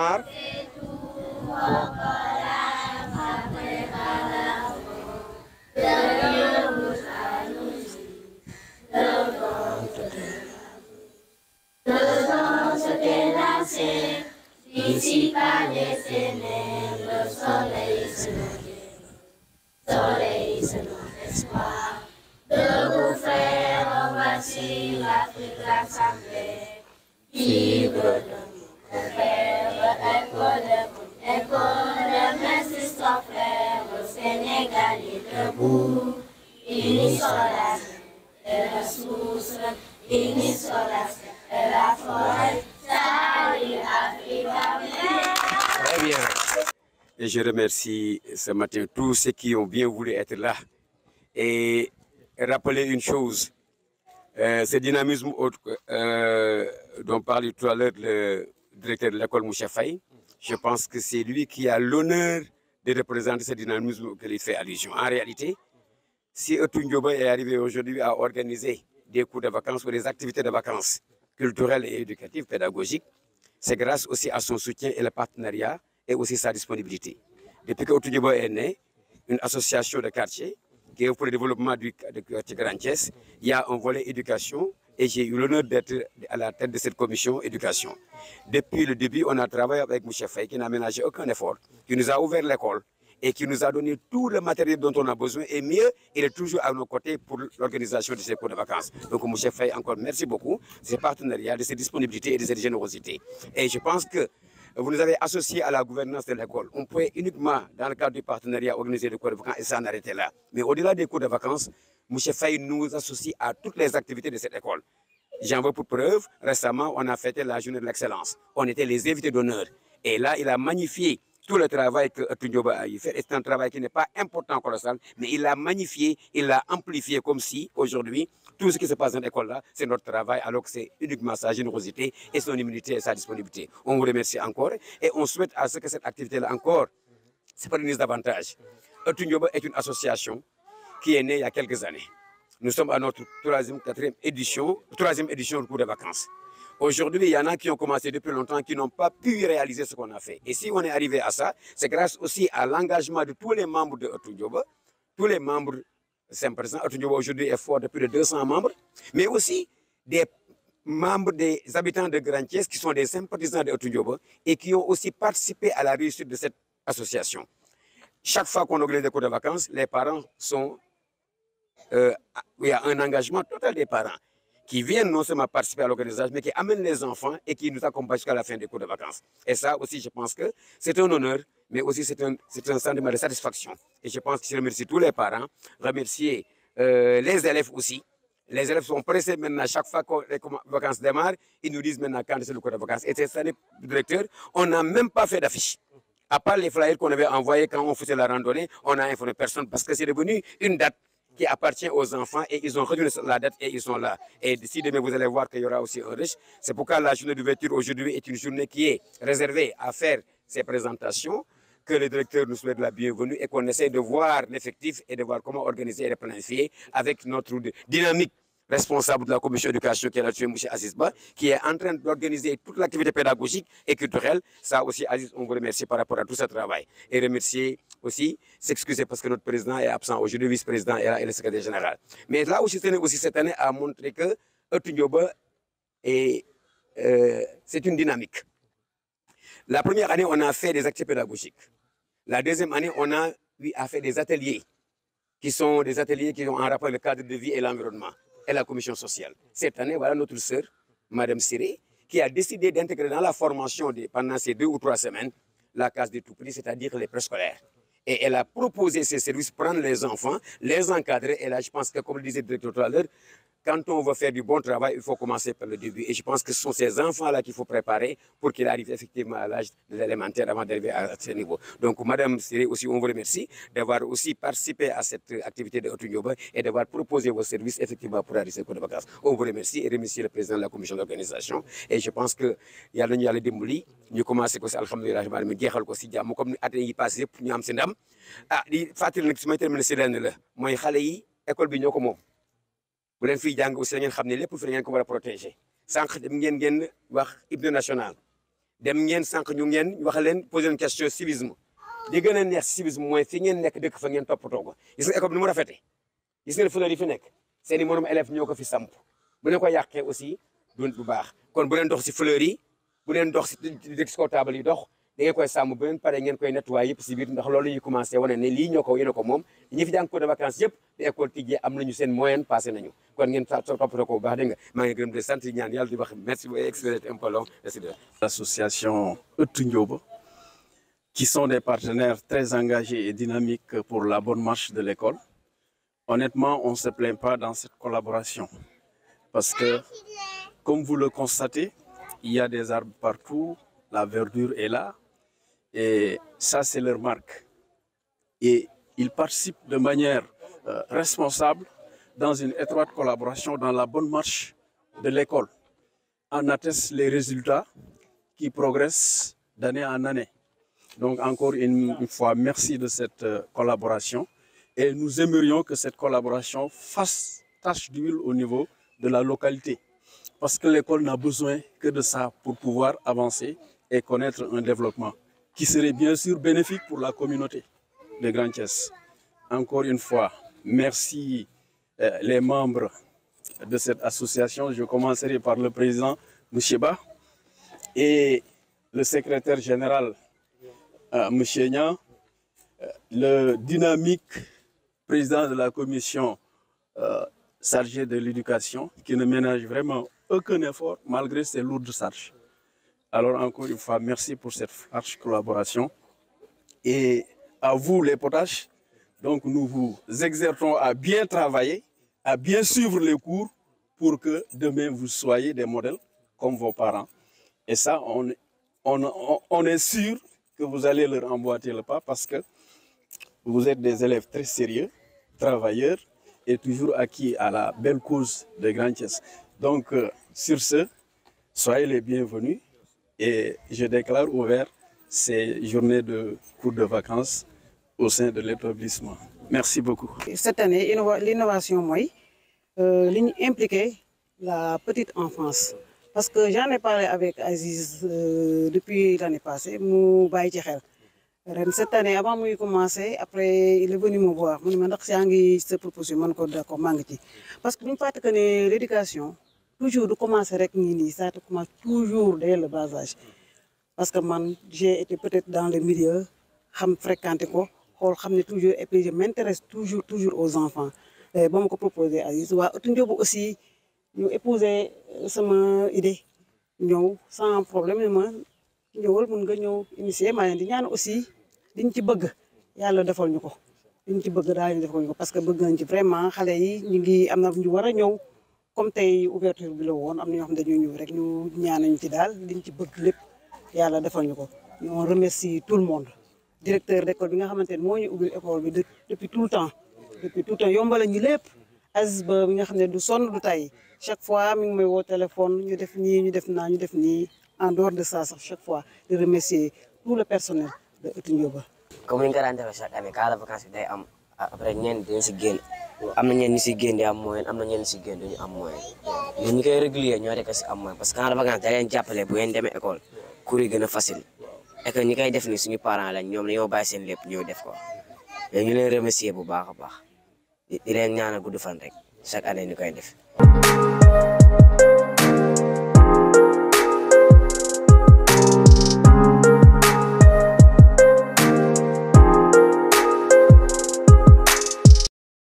Omar. Ici par les ténèbres, le soleil c'est notre espoir. Debout frères, voici l'Afrique rassemblée. Libre de nous, frères, écho de mes histoires, frères, le Sénégal est debout. Unissons la et la source, unissons la et la forêt. Salut Africa. Très bien. Et je remercie ce matin tous ceux qui ont bien voulu être là. Et rappeler une chose, ce dynamisme dont parlait tout à l'heure le directeur de l'école Moucha Faye, je pense que c'est lui qui a l'honneur de représenter ce dynamisme auquel il fait allusion. En réalité, si Eutou Ndioba est arrivé aujourd'hui à organiser des cours de vacances ou des activités de vacances culturelles et éducatives, pédagogiques, c'est grâce aussi à son soutien et le partenariat et aussi sa disponibilité. Depuis que Eutou Ndioba est né, une association de quartier qui est pour le développement du quartier Grand Thiès, il y a un volet éducation et j'ai eu l'honneur d'être à la tête de cette commission éducation. Depuis le début, on a travaillé avec M. Faye qui n'a ménagé aucun effort, qui nous a ouvert l'école et qui nous a donné tout le matériel dont on a besoin et mieux, il est toujours à nos côtés pour l'organisation de ces cours de vacances. Donc M. Faye, encore merci beaucoup de ces partenariats, de ces disponibilités et de cette générosité. Et je pense que vous nous avez associés à la gouvernance de l'école. On pouvait uniquement, dans le cadre du partenariat, organiser des cours de vacances et s'en arrêter là. Mais au-delà des cours de vacances, M. Faye nous associe à toutes les activités de cette école. J'en veux pour preuve, récemment, on a fêté la journée de l'excellence. On était les invités d'honneur. Et là, il a magnifié tout le travail que Tunjoba a fait. C'est un travail qui n'est pas important, colossal, mais il l'a magnifié, il l'a amplifié comme si, aujourd'hui, tout ce qui se passe dans l'école-là, c'est notre travail, alors que c'est uniquement sa générosité et son humilité et sa disponibilité. On vous remercie encore et on souhaite à ce que cette activité-là encore se pérennise davantage. Tunjoba est une association qui est née il y a quelques années. Nous sommes à notre troisième édition du cours de vacances. Aujourd'hui, il y en a qui ont commencé depuis longtemps, qui n'ont pas pu réaliser ce qu'on a fait. Et si on est arrivé à ça, c'est grâce aussi à l'engagement de tous les membres de Tunjoba, tous les membres sympathisants. Tunjoba aujourd'hui est fort de plus de 200 membres, mais aussi des membres des habitants de Grand Thiès qui sont des sympathisants de Tunjoba et qui ont aussi participé à la réussite de cette association. Chaque fois qu'on organise des cours de vacances, les parents sont... il y a un engagement total des parents qui viennent non seulement participer à l'organisation, mais qui amènent les enfants et qui nous accompagnent jusqu'à la fin des cours de vacances. Et ça aussi, je pense que c'est un honneur, mais aussi c'est un sentiment de satisfaction. Et je pense que je remercie tous les parents, remercier les élèves aussi. Les élèves sont pressés maintenant, chaque fois que les vacances démarrent, ils nous disent maintenant quand c'est le cours de vacances. Et cette année, directeur, on n'a même pas fait d'affiche. À part les flyers qu'on avait envoyés quand on faisait la randonnée, on n'a informé personne parce que c'est devenu une date qui appartient aux enfants et ils ont retenu la date et ils sont là. Et d'ici demain, vous allez voir qu'il y aura aussi un riche. C'est pourquoi la journée d'ouverture aujourd'hui est une journée qui est réservée à faire ces présentations, que le directeur nous souhaite la bienvenue et qu'on essaie de voir l'effectif et de voir comment organiser et planifier avec notre dynamique responsable de la commission d'éducation qui est là-dessus, M. Azizba, qui est en train d'organiser toute l'activité pédagogique et culturelle. Ça aussi, Aziz, on vous remercie par rapport à tout ce travail. Et remercier aussi, s'excuser parce que notre président est absent aujourd'hui, le vice-président est là et le secrétaire général. Mais là aussi, cette année a montré que Tunjoba c'est une dynamique. La première année, on a fait des activités pédagogiques. La deuxième année, on a fait des ateliers qui sont des ateliers qui ont en rapport avec le cadre de vie et l'environnement et la commission sociale. Cette année, voilà notre sœur, Madame Siré, qui a décidé d'intégrer dans la formation pendant ces 2 ou 3 semaines la case des tout-petits, c'est-à-dire les préscolaires. Et elle a proposé ces services, prendre les enfants, les encadrer. Et là, je pense que, comme le disait le directeur tout à l'heure, quand on veut faire du bon travail, il faut commencer par le début. Et je pense que ce sont ces enfants-là qu'il faut préparer pour qu'ils arrivent effectivement à l'âge de l'élémentaire avant d'arriver à ce niveau. Donc, Madame Siré, aussi, on vous remercie d'avoir aussi participé à cette activité de Tunjoba et d'avoir proposé vos services effectivement pour arriver à cours de vacances. On vous remercie et remercie le président de la commission d'organisation. Et je pense que y a le démoli, nous commençons aussi, alhamdoulilah, nous avons aussi, comme nous avons passé, nous avons ndam. Ah, di fàttali nag su may terminé si lenn la mooy xale yi école bi ñoo ko moom bu leen fiy jàng aussi da ngeen xam ne lépp fi ngeen ko war a protéger sànq dem ngeen wax hymne national dem ngeen sànq ñu ngeen wax leen poser une question civisme li gën a neex civisme mooy fi ngeen nekk dëkk fa ngeen toppatoo ko gis nga école bi ni mu rafetee gis ngeen fleur yi fi nekk seen i morom élèves ñoo ko fi samp bu leen ko yàqee aussi du baax kon bu leen dox si fleur yi bu leen dox si dëkk si kaw table yi dox da ngeen koy sàmm bu leen pare ngeen koy nettoyer yëpp si biir ndax loolu ñuy commencé wane ne lii ñoo ko yéen a ko moom ñi fi jàng cours de vacances yëpp te école tijjee am nañu seen moyenne passé nañu kon ngeen toppatoo ko bu baax dégg nga maa ngi gërëm de sant yi ñaan yàlla di wax merci beaucoup expérience un peu long merci de l'association Ëttu Ndioba qui sont des partenaires très engagés et dynamiques pour la bonne marche de l'école. Honnêtement, on ne se plaint pas dans cette collaboration parce que, comme vous le constatez, il y a des arbres partout, la verdure est là et ça, c'est leur marque. Et ils participent de manière responsable dans une étroite collaboration dans la bonne marche de l'école. En attestent les résultats qui progressent d'année en année. Donc encore une fois, merci de cette collaboration et nous aimerions que cette collaboration fasse tache d'huile au niveau de la localité parce que l'école n'a besoin que de ça pour pouvoir avancer et connaître un développement qui serait bien sûr bénéfique pour la communauté de Grand Thiès. Encore une fois, merci les membres de cette association. Je commencerai par le président Moucheba et le secrétaire général M. Nian, le dynamique président de la commission chargée de l'éducation, qui ne ménage vraiment aucun effort malgré ses lourdes charges. Alors encore une fois, merci pour cette large collaboration. Et à vous les potaches, donc nous vous exhortons à bien travailler, à bien suivre les cours pour que demain vous soyez des modèles comme vos parents. Et ça, on est sûr que vous allez leur emboîter le pas parce que vous êtes des élèves très sérieux, travailleurs et toujours acquis à la belle cause de Grand Thiès. Donc, sur ce, soyez les bienvenus et je déclare ouvert ces journées de cours de vacances au sein de l'établissement. Merci beaucoup. Cette année, l'innovation, moi, impliqué la petite enfance. Parce que j'en ai parlé avec Aziz depuis l'année passée, cette année, avant de commencer, après, il est venu me voir. Il m'a dit que c'est proposé, je suis d'accord. Parce que l'éducation, toujours de commencer avec Nini, ça commence toujours dès le bas âge. Parce que moi, j'ai été peut-être dans le milieu, je fréquente toujours, et puis je m'intéresse toujours aux enfants. Et bon, je propose à Aziz, aussi, nous épouser sama idée, nous sans problème, nous avons initié, mais aussi, liñ ci bëgg yàlla defal ñu ko liñ ci bëgg daal ñu defal ñu ko parce que bëgg nañ ci vraiment xale yi ñu ngi am na ñu war a ñëw comme tey ouverture bi la woon am na ñoo xam ne dañoo ñëw rek ñu ñaanañ ci daal liñ ci bëgg lépp yàlla defal ñu ko. ñu remercie tout le monde directeur d'école bi nga xamante ne moo ñu ubbil école bi depuis tout le temps yombal ñu lépp Aziz Ba bi nga xam ne du sonn du tay chaque fois mi ngi may woo téléphone ñu def nii ñu def naa ñu def nii en dehors de ça sax chaque fois de remercier tout le personnel de Ëttu Ndioba. Comme ni ñu ko daan defee chaque année cas de vacances bi day am après ñenn dañu si génn am na ñenn ñu si génn di am moyen am na ñenn si génn duñu am moyen ñun ñu koy régulier ñoo rek si am moyen parce que cas de vacances da leen jàppale bu ngeen demee école cours yi gën a facile et que ñi koy def ni suñu parents lañ ñoom dañoo bàyyi seen lépp ñëw def ko mais ñu leen remercier bu baax a baax di leen ñaanal gudd fan rek chaque année ñu koy def.